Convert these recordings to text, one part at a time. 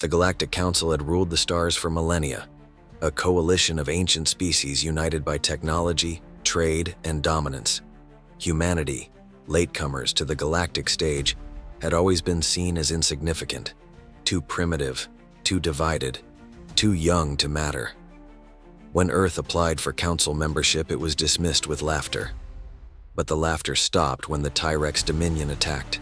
The Galactic Council had ruled the stars for millennia, a coalition of ancient species united by technology, trade, and dominance. Humanity, latecomers to the galactic stage, had always been seen as insignificant, too primitive, too divided, too young to matter. When Earth applied for council membership, it was dismissed with laughter. But the laughter stopped when the Tyrex Dominion attacked.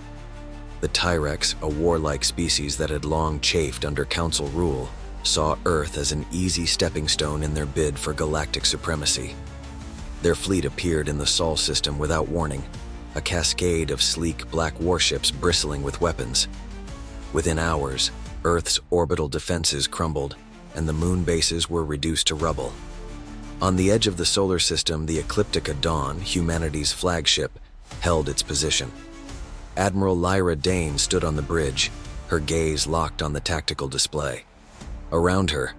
The Tyrex, a warlike species that had long chafed under council rule, saw Earth as an easy stepping stone in their bid for galactic supremacy. Their fleet appeared in the Sol system without warning, a cascade of sleek black warships bristling with weapons. Within hours, Earth's orbital defenses crumbled, and the moon bases were reduced to rubble. On the edge of the solar system, the Ecliptica Dawn, humanity's flagship, held its position. Admiral Lyra Dane stood on the bridge, her gaze locked on the tactical display. Around her,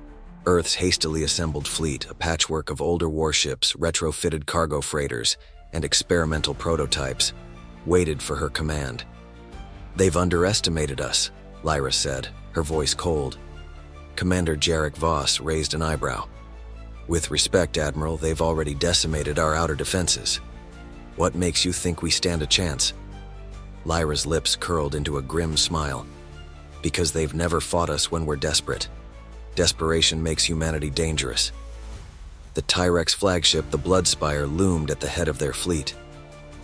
Earth's hastily assembled fleet, a patchwork of older warships, retrofitted cargo freighters, and experimental prototypes, waited for her command. "They've underestimated us," Lyra said, her voice cold. Commander Jarek Voss raised an eyebrow. "With respect, Admiral, they've already decimated our outer defenses. What makes you think we stand a chance?" Lyra's lips curled into a grim smile. "Because they've never fought us when we're desperate. Desperation makes humanity dangerous." The Tyrex flagship, the Bloodspire, loomed at the head of their fleet.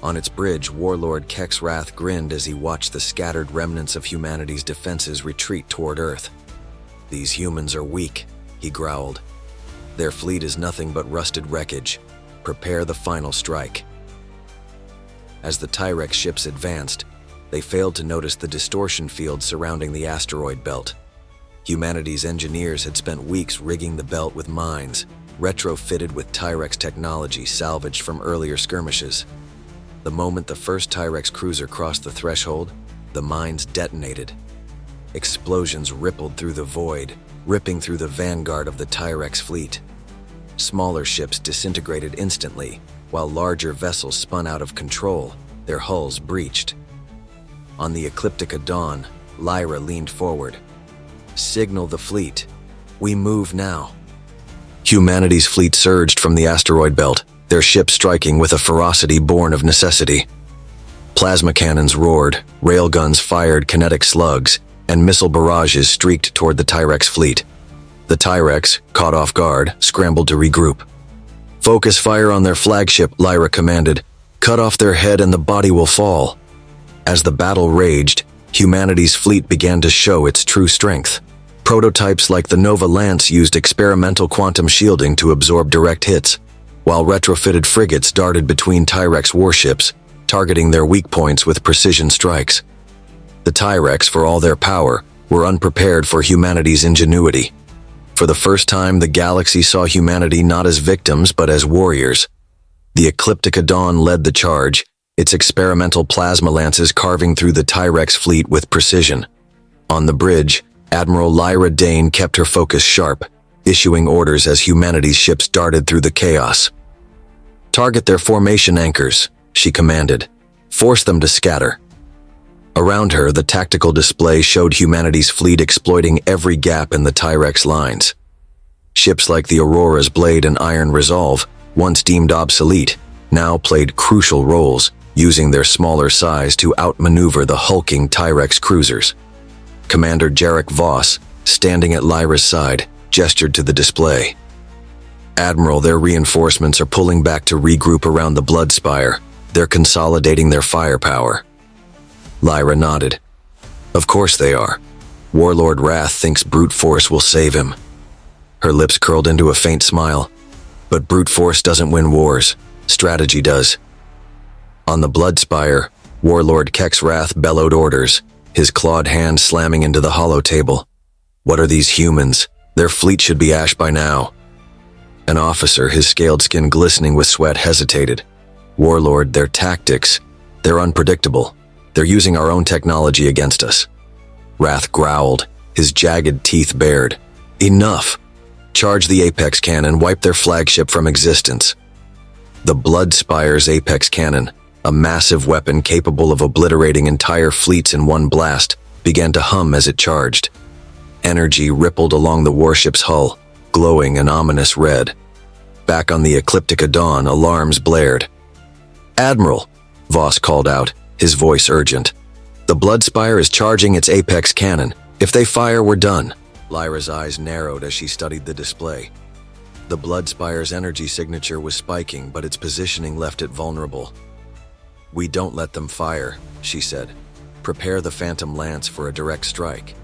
On its bridge, Warlord Kex Wrath grinned as he watched the scattered remnants of humanity's defenses retreat toward Earth. "These humans are weak," he growled. "Their fleet is nothing but rusted wreckage. Prepare the final strike." As the Tyrex ships advanced, they failed to notice the distortion field surrounding the asteroid belt. Humanity's engineers had spent weeks rigging the belt with mines, retrofitted with Tyrex technology salvaged from earlier skirmishes. The moment the first Tyrex cruiser crossed the threshold, the mines detonated. Explosions rippled through the void, ripping through the vanguard of the Tyrex fleet. Smaller ships disintegrated instantly, while larger vessels spun out of control, their hulls breached. On the Ecliptica Dawn, Lyra leaned forward. "Signal the fleet. We move now." Humanity's fleet surged from the asteroid belt, their ships striking with a ferocity born of necessity. Plasma cannons roared, railguns fired kinetic slugs, and missile barrages streaked toward the Tyrex fleet. The Tyrex, caught off guard, scrambled to regroup. "Focus fire on their flagship," Lyra commanded. "Cut off their head and the body will fall." As the battle raged, humanity's fleet began to show its true strength. Prototypes like the Nova Lance used experimental quantum shielding to absorb direct hits, while retrofitted frigates darted between Tyrex warships, targeting their weak points with precision strikes. The Tyrex, for all their power, were unprepared for humanity's ingenuity. For the first time, the galaxy saw humanity not as victims but as warriors. The Ecliptica Dawn led the charge, its experimental plasma lances carving through the Tyrex fleet with precision. On the bridge, Admiral Lyra Dane kept her focus sharp, issuing orders as humanity's ships darted through the chaos. "Target their formation anchors," she commanded. "Force them to scatter." Around her, the tactical display showed humanity's fleet exploiting every gap in the Tyrex lines. Ships like the Aurora's Blade and Iron Resolve, once deemed obsolete, now played crucial roles, using their smaller size to outmaneuver the hulking Tyrex cruisers. Commander Jarek Voss, standing at Lyra's side, gestured to the display. "Admiral, their reinforcements are pulling back to regroup around the Bloodspire. They're consolidating their firepower." Lyra nodded. "Of course they are. Warlord Wrath thinks brute force will save him." Her lips curled into a faint smile. "But brute force doesn't win wars. Strategy does." On the Bloodspire, Warlord Kex Wrath bellowed orders, his clawed hand slamming into the hollow table. "What are these humans? Their fleet should be ash by now." An officer, his scaled skin glistening with sweat, hesitated. "Warlord, their tactics, they're unpredictable. They're using our own technology against us." Wrath growled, his jagged teeth bared. "Enough! Charge the Apex Cannon, wipe their flagship from existence." The Bloodspire's Apex Cannon, a massive weapon capable of obliterating entire fleets in one blast, began to hum as it charged. Energy rippled along the warship's hull, glowing an ominous red. Back on the Ecliptica Dawn, alarms blared. "Admiral," Voss called out, his voice urgent. "The Bloodspire is charging its apex cannon. If they fire, we're done." Lyra's eyes narrowed as she studied the display. The Bloodspire's energy signature was spiking, but its positioning left it vulnerable. "We don't let them fire," she said. "Prepare the Phantom Lance for a direct strike."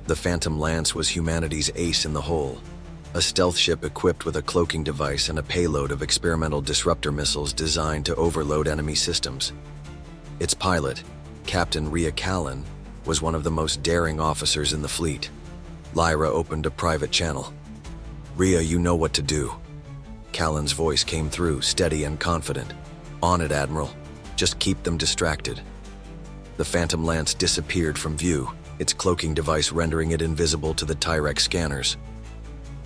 The Phantom Lance was humanity's ace in the hole, a stealth ship equipped with a cloaking device and a payload of experimental disruptor missiles designed to overload enemy systems. Its pilot, Captain Rhea Callan, was one of the most daring officers in the fleet. Lyra opened a private channel. "Rhea, you know what to do." Callan's voice came through, steady and confident. "On it, Admiral. Just keep them distracted." The Phantom Lance disappeared from view, its cloaking device rendering it invisible to the Tyrex scanners.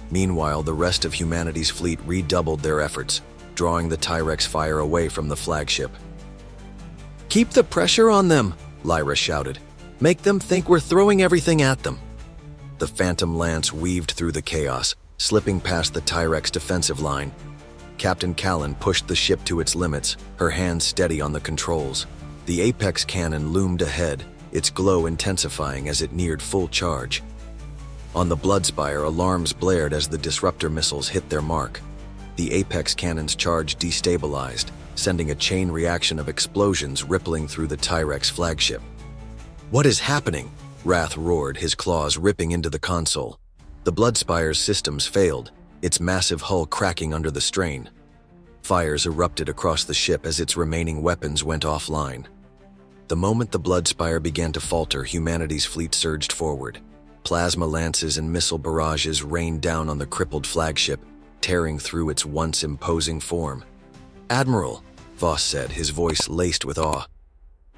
Meanwhile, the rest of humanity's fleet redoubled their efforts, drawing the Tyrex fire away from the flagship. "Keep the pressure on them," Lyra shouted. "Make them think we're throwing everything at them." The Phantom Lance weaved through the chaos, slipping past the Tyrex defensive line. Captain Callan pushed the ship to its limits, her hands steady on the controls. The apex cannon loomed ahead, its glow intensifying as it neared full charge. On the Bloodspire, alarms blared as the disruptor missiles hit their mark. The apex cannon's charge destabilized, sending a chain reaction of explosions rippling through the Tyrex flagship. "What is happening?" Wrath roared, his claws ripping into the console. The Bloodspire's systems failed, its massive hull cracking under the strain. Fires erupted across the ship as its remaining weapons went offline. The moment the Bloodspire began to falter, humanity's fleet surged forward. Plasma lances and missile barrages rained down on the crippled flagship, tearing through its once imposing form. "Admiral," Voss said, his voice laced with awe.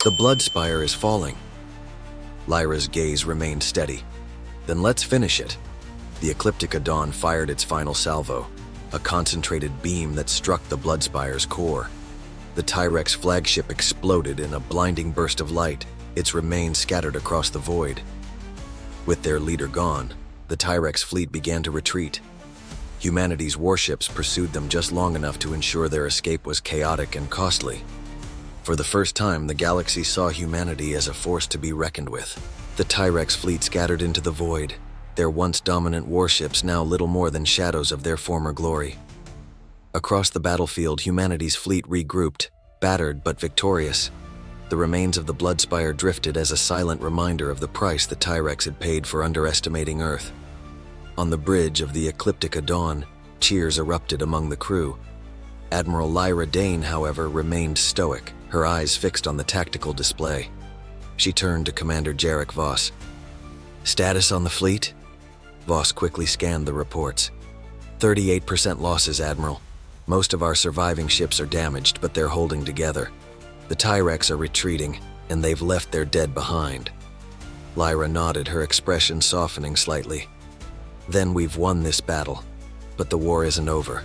"The Bloodspire is falling." Lyra's gaze remained steady. "Then let's finish it." The Ecliptica Dawn fired its final salvo, a concentrated beam that struck the Bloodspire's core. The Tyrex flagship exploded in a blinding burst of light, its remains scattered across the void. With their leader gone, the Tyrex fleet began to retreat. Humanity's warships pursued them just long enough to ensure their escape was chaotic and costly. For the first time, the galaxy saw humanity as a force to be reckoned with. The Tyrex fleet scattered into the void, their once dominant warships now little more than shadows of their former glory. Across the battlefield, humanity's fleet regrouped, battered but victorious. The remains of the Bloodspire drifted as a silent reminder of the price the Tyrex had paid for underestimating Earth. On the bridge of the Ecliptica Dawn, cheers erupted among the crew. Admiral Lyra Dane, however, remained stoic, her eyes fixed on the tactical display. She turned to Commander Jarek Voss. "Status on the fleet?" Voss quickly scanned the reports. 38% losses, Admiral. Most of our surviving ships are damaged, but they're holding together. The Tyrex are retreating, and they've left their dead behind. Lyra nodded, her expression softening slightly. "Then we've won this battle, but the war isn't over."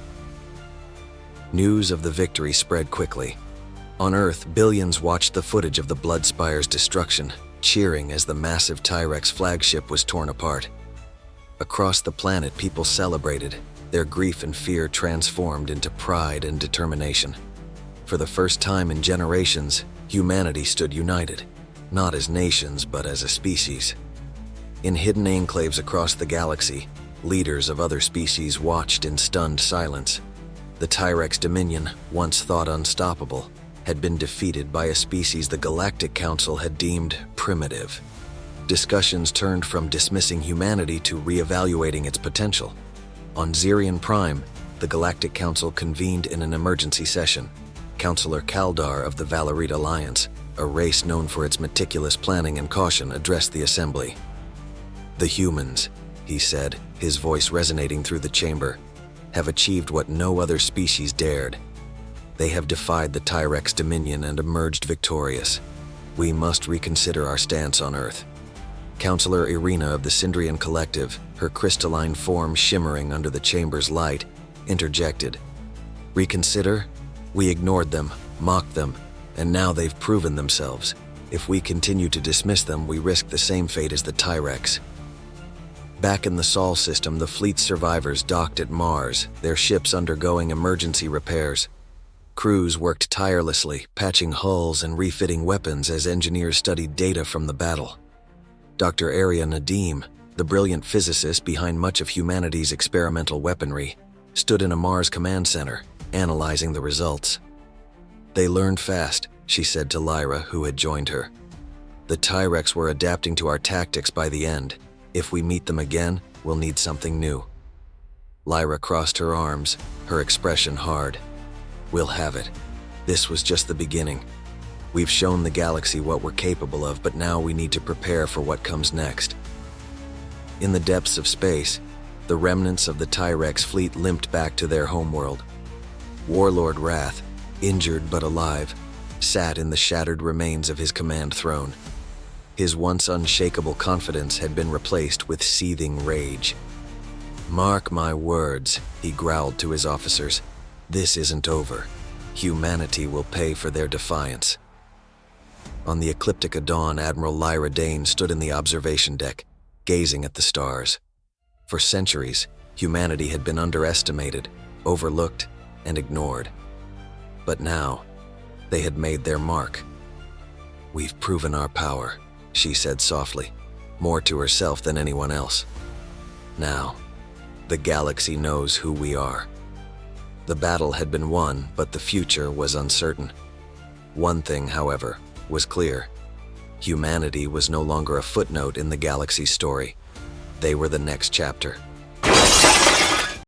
News of the victory spread quickly. On Earth, billions watched the footage of the Bloodspire's destruction, cheering as the massive Tyrex flagship was torn apart. Across the planet, people celebrated, their grief and fear transformed into pride and determination. For the first time in generations, humanity stood united, not as nations but as a species. In hidden enclaves across the galaxy, leaders of other species watched in stunned silence. The Tyrex Dominion, once thought unstoppable, had been defeated by a species the Galactic Council had deemed primitive. Discussions turned from dismissing humanity to reevaluating its potential. On Zirian Prime, the Galactic Council convened in an emergency session. Councillor Kaldar of the Valerite Alliance, a race known for its meticulous planning and caution, addressed the assembly. "The humans," he said, his voice resonating through the chamber, "have achieved what no other species dared. They have defied the Tyrex Dominion and emerged victorious. We must reconsider our stance on Earth." Councillor Irina of the Sindrian Collective, her crystalline form shimmering under the chamber's light, interjected. "Reconsider? We ignored them, mocked them, and now they've proven themselves. If we continue to dismiss them, we risk the same fate as the Tyrex." Back in the Sol system, the fleet's survivors docked at Mars, their ships undergoing emergency repairs. Crews worked tirelessly, patching hulls and refitting weapons as engineers studied data from the battle. Dr. Arya Nadim, the brilliant physicist behind much of humanity's experimental weaponry, stood in a Mars command center, analyzing the results. "They learned fast," she said to Lyra, who had joined her. "The Tyrex were adapting to our tactics by the end. If we meet them again, we'll need something new." Lyra crossed her arms, her expression hard. "We'll have it. This was just the beginning. We've shown the galaxy what we're capable of, but now we need to prepare for what comes next." In the depths of space, the remnants of the Tyrex fleet limped back to their homeworld. Warlord Wrath, injured but alive, sat in the shattered remains of his command throne. His once unshakable confidence had been replaced with seething rage. "Mark my words," he growled to his officers. "This isn't over. Humanity will pay for their defiance." On the Ecliptica dawn, Admiral Lyra Dane stood in the observation deck, gazing at the stars. For centuries, humanity had been underestimated, overlooked, and ignored. But now, they had made their mark. "We've proven our power," she said softly, more to herself than anyone else. "Now, the galaxy knows who we are." The battle had been won, but the future was uncertain. One thing, however, was clear. Humanity was no longer a footnote in the galaxy's story. They were the next chapter.